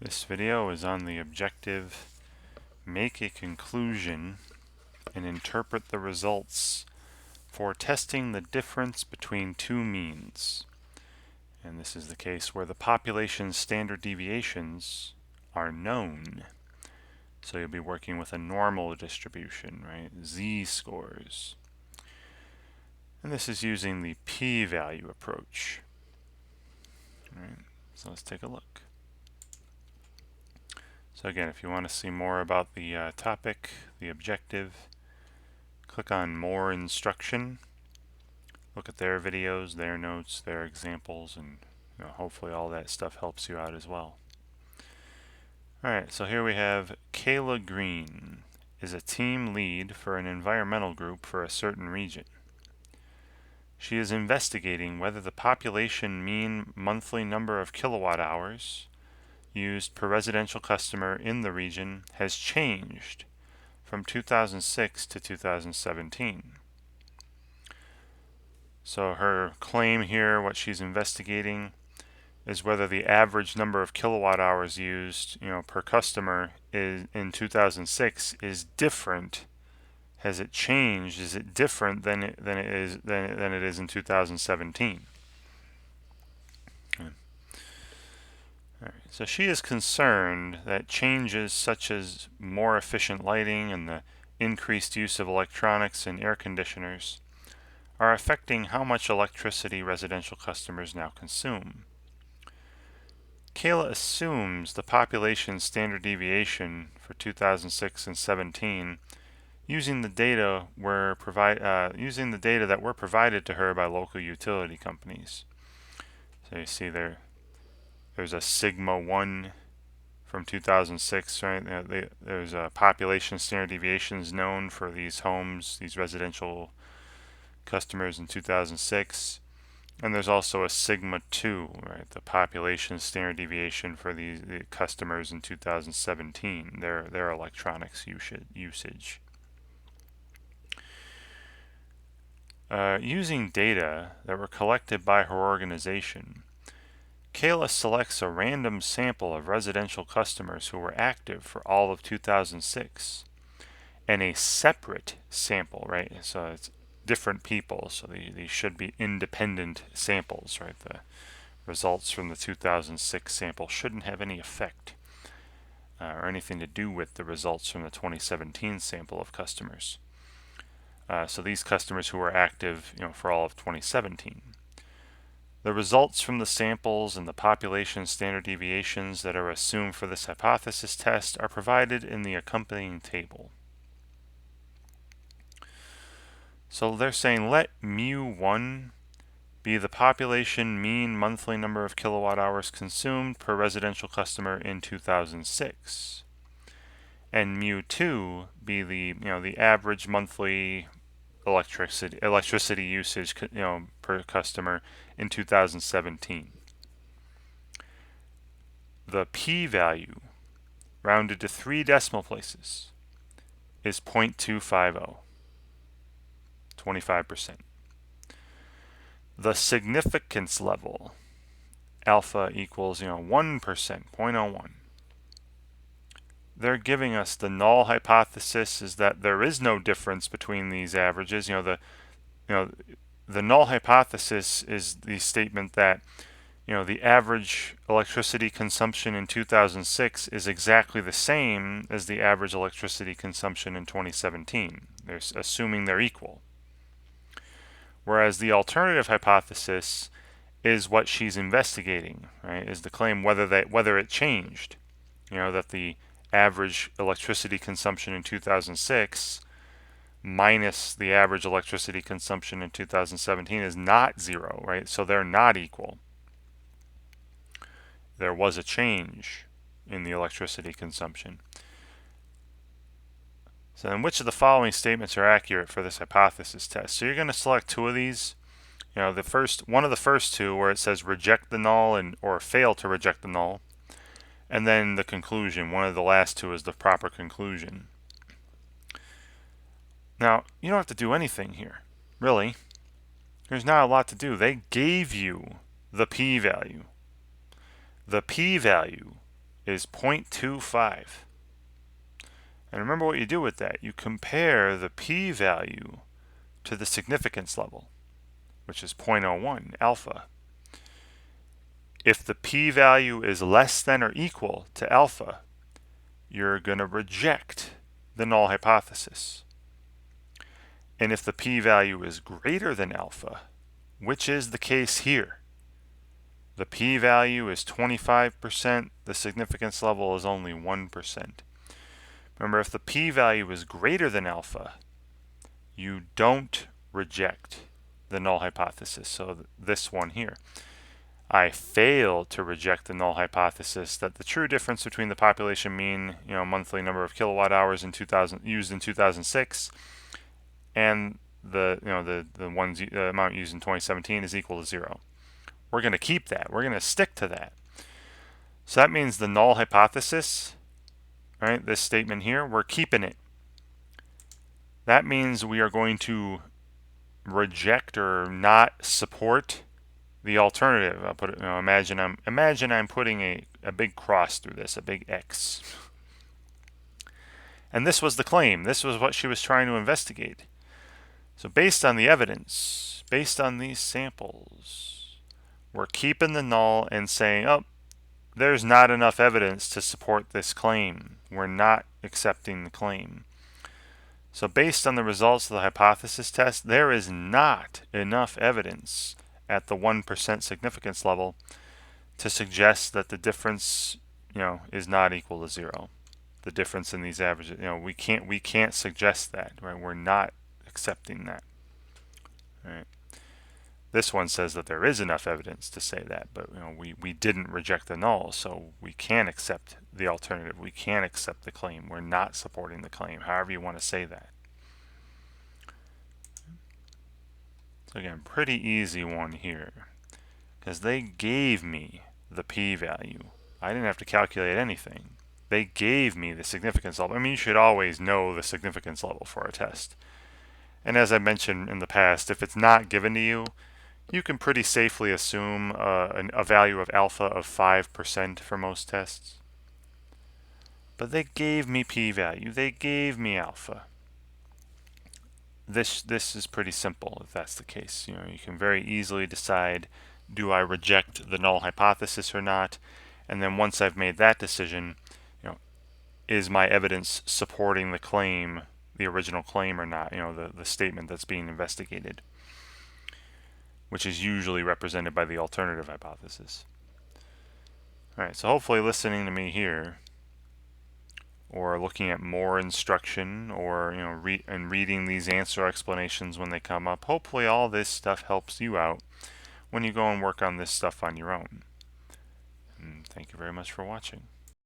This video is on the objective, make a conclusion, and interpret the results for testing the difference between two means. And this is the case where the population's standard deviations are known. So you'll be working with a normal distribution, right? Z-scores. And this is using the p-value approach. All right, so let's take a look. So again, if you want to see more about the topic, the objective, click on More Instruction. Look at their videos, their notes, their examples, and hopefully all that stuff helps you out as well. Alright, so here we have Kayla Green is a team lead for an environmental group for a certain region. She is investigating whether the population mean monthly number of kilowatt hours used per residential customer in the region has changed from 2006 to 2017. So her claim here, what she's investigating, is whether the average number of kilowatt hours used, per customer in 2006 is different. Has it changed? Is it different than it is in 2017? Okay. All right. So she is concerned that changes such as more efficient lighting and the increased use of electronics and air conditioners are affecting how much electricity residential customers now consume. Kayla assumes the population standard deviation for 2006 and 17 using the data that were provided to her by local utility companies. So you see there's a sigma 1 from 2006, right? There's a population standard deviations known for these homes, these residential customers in 2006. And there's also a sigma 2, right? The population standard deviation for the customers in 2017, their electronics usage. Using data that were collected by her organization, Kayla selects a random sample of residential customers who were active for all of 2006 and a separate sample, right? So it's different people, so these should be independent samples, right? The results from the 2006 sample shouldn't have any effect or anything to do with the results from the 2017 sample of customers. So these customers who were active, for all of 2017. The results from the samples and the population standard deviations that are assumed for this hypothesis test are provided in the accompanying table. So they're saying let mu1 be the population mean monthly number of kilowatt hours consumed per residential customer in 2006, and mu2 be the average monthly electricity usage per customer in 2017. The p-value rounded to 3 decimal places is 0.250, 25%. The significance level, alpha equals 1%, 0.01. They're giving us the null hypothesis is that there is no difference between these averages. The null hypothesis is the statement that the average electricity consumption in 2006 is exactly the same as the average electricity consumption in 2017. They're assuming they're equal. Whereas the alternative hypothesis is what she's investigating, right? Is the claim whether it changed. That the average electricity consumption in 2006 minus the average electricity consumption in 2017 is not 0, right? So they're not equal. There was a change in the electricity consumption. So then which of the following statements are accurate for this hypothesis test? So you're going to select 2 of these. One of the first 2 where it says reject the null or fail to reject the null. And then the conclusion, one of the last 2 is the proper conclusion. Now, you don't have to do anything here, really. There's not a lot to do. They gave you the p-value. The p-value is 0.25. And remember what you do with that. You compare the p-value to the significance level, which is 0.01 alpha. If the p-value is less than or equal to alpha, you're going to reject the null hypothesis. And if the p-value is greater than alpha, which is the case here, the p-value is 25%, the significance level is only 1%. Remember, if the p-value is greater than alpha, you don't reject the null hypothesis. So this one here. I fail to reject the null hypothesis that the true difference between the population mean, monthly number of kilowatt hours in 2000 used in 2006 and the amount used in 2017 is equal to 0. We're going to keep that. We're going to stick to that. So that means the null hypothesis, right? This statement here, we're keeping it. That means we are going to reject or not support the alternative. I'll put it. Imagine I'm putting a big cross through this, a big X. And this was the claim. This was what she was trying to investigate. So based on the evidence, based on these samples, we're keeping the null and saying, oh, there's not enough evidence to support this claim. We're not accepting the claim. So based on the results of the hypothesis test, there is not enough evidence at the 1% significance level to suggest that the difference, is not equal to 0. The difference in these averages, we can't suggest that, right? We're not accepting that. Right. This one says that there is enough evidence to say that, but we didn't reject the null, so we can accept the alternative. We can accept the claim. We're not supporting the claim, however you want to say that. So again, pretty easy one here, because they gave me the p-value. I didn't have to calculate anything. They gave me the significance level. I mean, you should always know the significance level for a test. And as I mentioned in the past, if it's not given to you, you can pretty safely assume a value of alpha of 5% for most tests. But they gave me p-value. They gave me alpha. This is pretty simple if that's the case. You can very easily decide, do I reject the null hypothesis or not? And then once I've made that decision, is my evidence supporting the claim, the original claim or not, the statement that's being investigated, which is usually represented by the alternative hypothesis. All right, so hopefully listening to me here, or looking at more instruction, or reading these answer explanations when they come up, hopefully all this stuff helps you out when you go and work on this stuff on your own. And thank you very much for watching.